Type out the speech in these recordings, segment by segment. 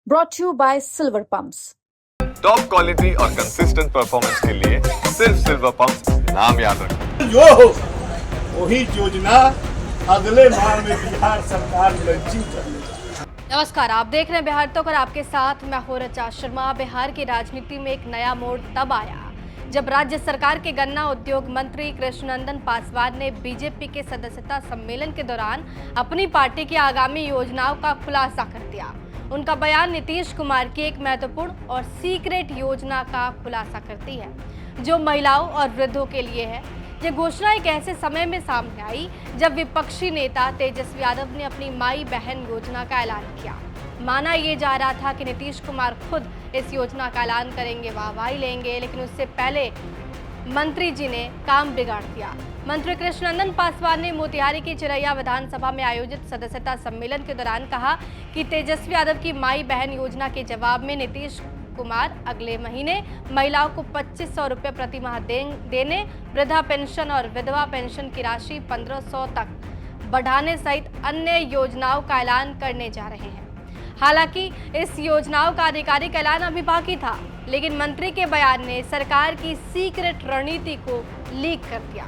brought to you by Silver Pumps. Top quality और consistent performance के लिए सिर्फ सिल्वर पंप नाम याद रखें। जो हो वही योजना अगले माह में बिहार सरकार लॉन्चिंग करने। नमस्कार, आप देख रहे हैं बिहार तक और आपके साथ मैं हूं रचा शर्मा। बिहार की राजनीति में एक नया मोड़ तब आया जब राज्य सरकार के गन्ना उद्योग मंत्री कृष्णनंदन पासवान ने बीजेपी के सदस्यता सम्मेलन के दौरान अपनी पार्टी की आगामी योजनाओं का खुलासा कर दिया। उनका बयान नीतीश कुमार की एक महत्वपूर्ण और सीक्रेट योजना का खुलासा करती है जो महिलाओं और वृद्धों के लिए है। ये घोषणा एक ऐसे समय में सामने आई जब विपक्षी नेता तेजस्वी यादव ने अपनी माई बहन योजना का ऐलान किया। माना ये जा रहा था कि नीतीश कुमार खुद इस योजना का ऐलान करेंगे, वाहवाही लेंगे, लेकिन उससे पहले मंत्री जी ने काम बिगाड़ दिया। मंत्री कृष्णनंदन पासवान ने मोतिहारी की चिरैया विधानसभा में आयोजित सदस्यता सम्मेलन के दौरान कहा कि तेजस्वी यादव की माई बहन योजना के जवाब में नीतीश कुमार अगले महीने महिलाओं को 2500 रुपये प्रति माह देने, वृद्धा पेंशन और विधवा पेंशन की राशि 1500 तक बढ़ाने सहित अन्य योजनाओं का ऐलान करने जा रहे हैं। हालांकि इस योजनाओं का आधिकारिक ऐलान अभी बाकी था, लेकिन मंत्री के बयान ने सरकार की सीक्रेट रणनीति को लीक कर दिया।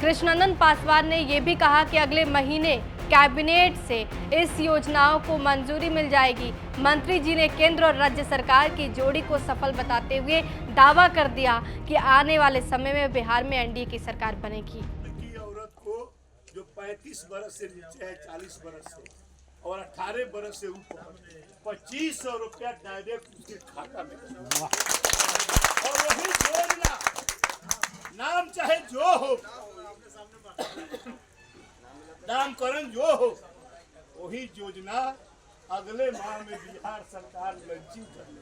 कृष्णनंदन पासवान ने यह भी कहा कि अगले महीने कैबिनेट से इस योजनाओं को मंजूरी मिल जाएगी। मंत्री जी ने केंद्र और राज्य सरकार की जोड़ी को सफल बताते हुए दावा कर दिया कि आने वाले समय में बिहार में एनडीए की सरकार बनेगी। औरत को जो 35 बरस से नीचे है, 40 बरस से और 18 बरस से ऊपर 2500 रुपया डायरेक्ट उसके खाता में। और वही योजना नाम चाहे जो हो, नामकरण जो हो, वही योजना अगले माह में बिहार सरकार लॉन्चिंग करने।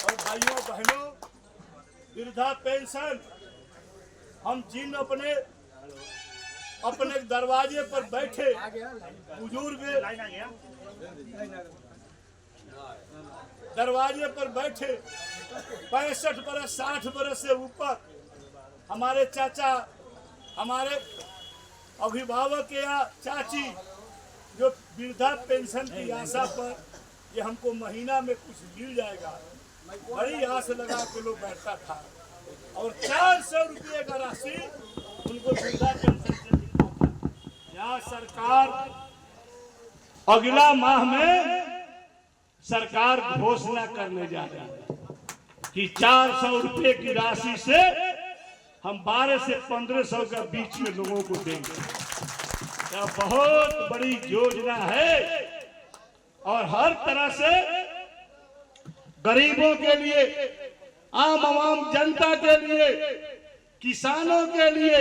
और भाइयों बहनों, वृद्धा पेंशन हम जिन अपने दरवाजे पर बैठे बुजुर्ग दरवाजे पर बैठे 65 बरस 60 बरस से ऊपर हमारे चाचा, हमारे अभिभावक या चाची जो वृद्धा पेंशन की आशा पर ये हमको महीना में कुछ मिल जाएगा, बड़ी आस लगा के लोग बैठता था। और 400 रुपये का राशि उनको वृद्धा पेंशन से मिलता था। यहाँ सरकार अगला माह में सरकार घोषणा करने जा रही है कि 400 रुपये की राशि से हम 12 से 1500 के बीच में लोगों को देंगे। यह बहुत बड़ी योजना है और हर तरह से गरीबों के लिए, आम जनता के लिए, किसानों के लिए,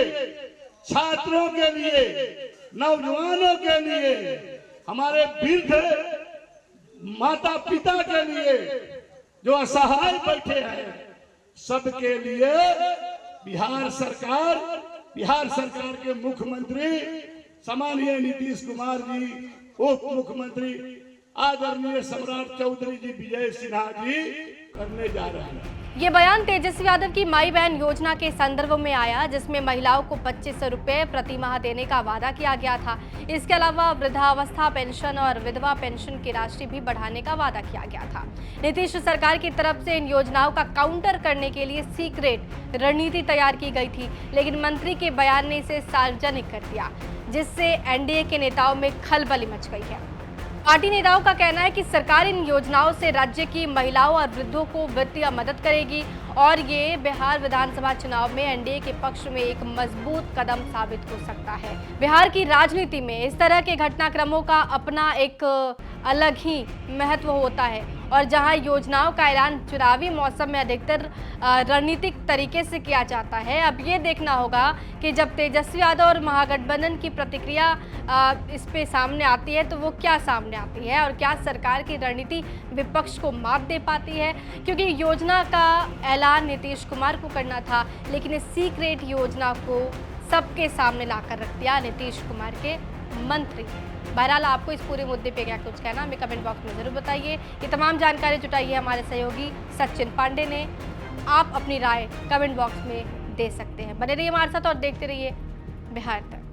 छात्रों के लिए, नौजवानों के लिए, हमारे वृद्ध माता पिता के लिए जो असहाय बैठे हैं, सबके लिए बिहार सरकार के मुख्यमंत्री सम्माननीय नीतीश कुमार जी, उप मुख्यमंत्री आदरणीय सम्राट चौधरी जी, विजय सिन्हा जी करने जा रहे हैं। ये बयान तेजस्वी यादव की माई बहन योजना के संदर्भ में आया जिसमें महिलाओं को 2500 रुपये प्रति माह देने का वादा किया गया था। इसके अलावा वृद्धावस्था पेंशन और विधवा पेंशन की राशि भी बढ़ाने का वादा किया गया था। नीतीश सरकार की तरफ से इन योजनाओं का काउंटर करने के लिए सीक्रेट रणनीति तैयार की गई थी, लेकिन मंत्री के बयान ने इसे सार्वजनिक कर दिया, जिससे एनडीए के नेताओं में खलबली मच गई है। पार्टी नेताओं का कहना है कि सरकार इन योजनाओं से राज्य की महिलाओं और वृद्धों को वित्तीय मदद करेगी और ये बिहार विधानसभा चुनाव में एनडीए के पक्ष में एक मजबूत कदम साबित हो सकता है। बिहार की राजनीति में इस तरह के घटनाक्रमों का अपना एक अलग ही महत्व होता है और जहां योजनाओं का ऐलान चुनावी मौसम में अधिकतर रणनीतिक तरीके से किया जाता है। अब ये देखना होगा कि जब तेजस्वी यादव और महागठबंधन की प्रतिक्रिया इस पे सामने आती है तो वो क्या सामने आती है और क्या सरकार की रणनीति विपक्ष को मात दे पाती है, क्योंकि योजना का ऐलान नीतीश कुमार को करना था, लेकिन इस सीक्रेट योजना को सबके सामने लाकर रख दिया नीतीश कुमार के मंत्री। बहरहाल आपको इस पूरे मुद्दे पे क्या कुछ कहना हमें कमेंट बॉक्स में जरूर बताइए। ये तमाम जानकारी जुटाई है हमारे सहयोगी सचिन पांडे ने। आप अपनी राय कमेंट बॉक्स में दे सकते हैं। बने रहिए हमारे साथ और देखते रहिए बिहार तक।